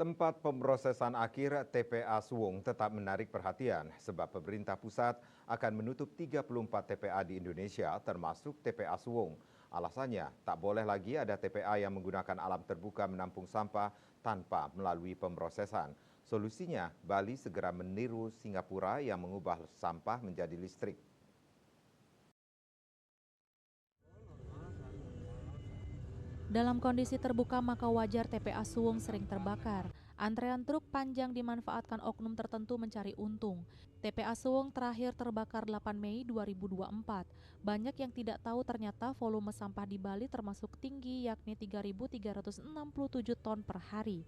Tempat pemrosesan akhir TPA Suwung tetap menarik perhatian sebab pemerintah pusat akan menutup 34 TPA di Indonesia termasuk TPA Suwung. Alasannya, tak boleh lagi ada TPA yang menggunakan alam terbuka menampung sampah tanpa melalui pemrosesan. Solusinya, Bali segera meniru Singapura yang mengubah sampah menjadi listrik. Dalam kondisi terbuka maka wajar TPA Suwung sering terbakar. Antrean truk panjang dimanfaatkan oknum tertentu mencari untung. TPA Suwung terakhir terbakar 8 Mei 2024. Banyak yang tidak tahu ternyata volume sampah di Bali termasuk tinggi yakni 3.367 ton per hari.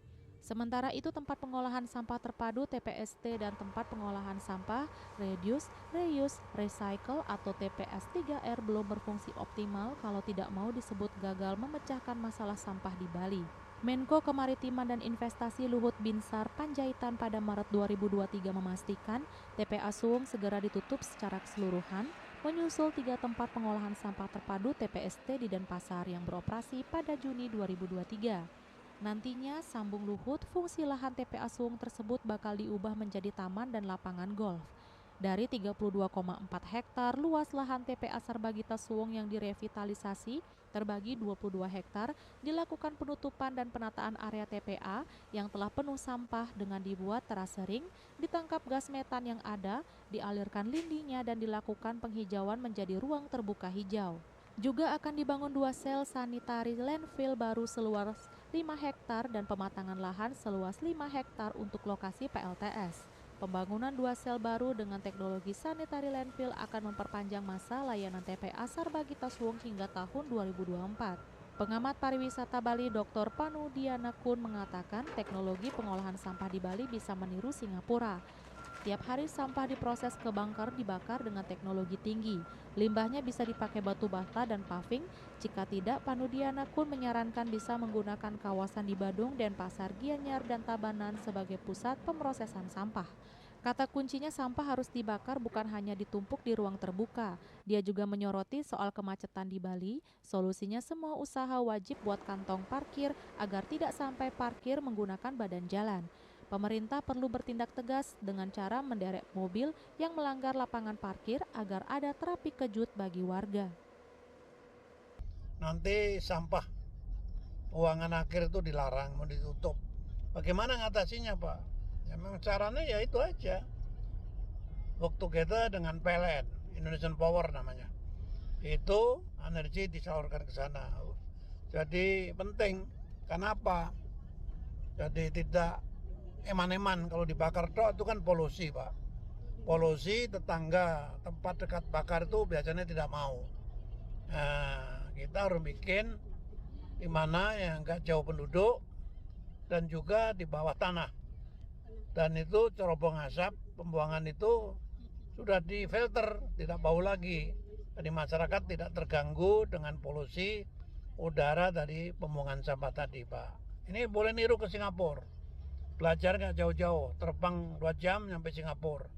Sementara itu tempat pengolahan sampah terpadu TPST dan tempat pengolahan sampah Reduce, Reuse, Recycle atau TPS 3R belum berfungsi optimal kalau tidak mau disebut gagal memecahkan masalah sampah di Bali. Menko Kemaritiman dan Investasi Luhut Binsar Panjaitan pada Maret 2023 memastikan TPA Suwung segera ditutup secara keseluruhan, menyusul 3 tempat pengolahan sampah terpadu TPST di Denpasar yang beroperasi pada Juni 2023. Nantinya, sambung Luhut, fungsi lahan TPA Suwung tersebut bakal diubah menjadi taman dan lapangan golf. Dari 32,4 hektar luas lahan TPA Sarbagita Suwung yang direvitalisasi, terbagi 22 hektar, dilakukan penutupan dan penataan area TPA yang telah penuh sampah dengan dibuat terasering, ditangkap gas metan yang ada, dialirkan lindinya dan dilakukan penghijauan menjadi ruang terbuka hijau. Juga akan dibangun 2 sel sanitari landfill baru seluas 5 hektar dan pematangan lahan seluas 5 hektar untuk lokasi PLTS. Pembangunan 2 sel baru dengan teknologi sanitary landfill akan memperpanjang masa layanan TPA Sarbagita Suwung hingga tahun 2024. Pengamat pariwisata Bali Dr. Panu Dianakun mengatakan teknologi pengolahan sampah di Bali bisa meniru Singapura. Tiap hari sampah diproses ke bunker dibakar dengan teknologi tinggi. Limbahnya bisa dipakai batu bata dan paving. Jika tidak, Panudiana pun menyarankan bisa menggunakan kawasan di Badung, Denpasar, Gianyar, dan Tabanan sebagai pusat pemrosesan sampah. Kata kuncinya sampah harus dibakar bukan hanya ditumpuk di ruang terbuka. Dia juga menyoroti soal kemacetan di Bali. Solusinya semua usaha wajib buat kantong parkir agar tidak sampai parkir menggunakan badan jalan. Pemerintah perlu bertindak tegas dengan cara menderek mobil yang melanggar lapangan parkir agar ada terapi kejut bagi warga. Nanti sampah buangan akhir itu dilarang, mau ditutup. Bagaimana ngatasinya, Pak? Ya memang caranya ya itu aja. Waktu kita dengan PLN, Indonesian Power namanya. Itu energi disalurkan ke sana. Jadi penting. Kenapa? Jadi tidak eman-eman, kalau dibakar tok itu kan polusi, Pak. Polusi tetangga tempat dekat bakar itu biasanya tidak mau. Nah, kita harus bikin di mana yang nggak jauh penduduk dan juga di bawah tanah. Dan itu cerobong asap pembuangan itu sudah difilter, tidak bau lagi. Jadi masyarakat tidak terganggu dengan polusi udara dari pembuangan sampah tadi, Pak. Ini boleh niru ke Singapura. Belajar nggak jauh-jauh, terbang 2 jam sampai Singapura.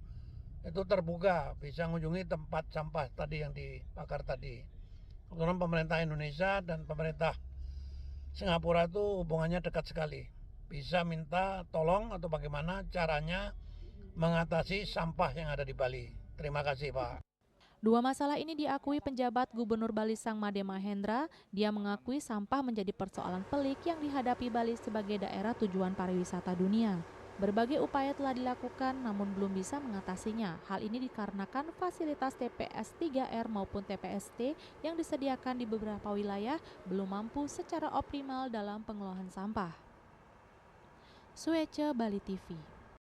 Itu terbuka, bisa mengunjungi tempat sampah tadi yang dibakar tadi. Kebetulan pemerintah Indonesia dan pemerintah Singapura itu hubungannya dekat sekali. Bisa minta tolong atau bagaimana caranya mengatasi sampah yang ada di Bali. Terima kasih, Pak. Dua masalah ini diakui penjabat Gubernur Bali Sang Made Mahendra. Dia mengakui sampah menjadi persoalan pelik yang dihadapi Bali sebagai daerah tujuan pariwisata dunia. Berbagai upaya telah dilakukan namun belum bisa mengatasinya. Hal ini dikarenakan fasilitas TPS 3R maupun TPST yang disediakan di beberapa wilayah belum mampu secara optimal dalam pengelolaan sampah. Suece Bali TV.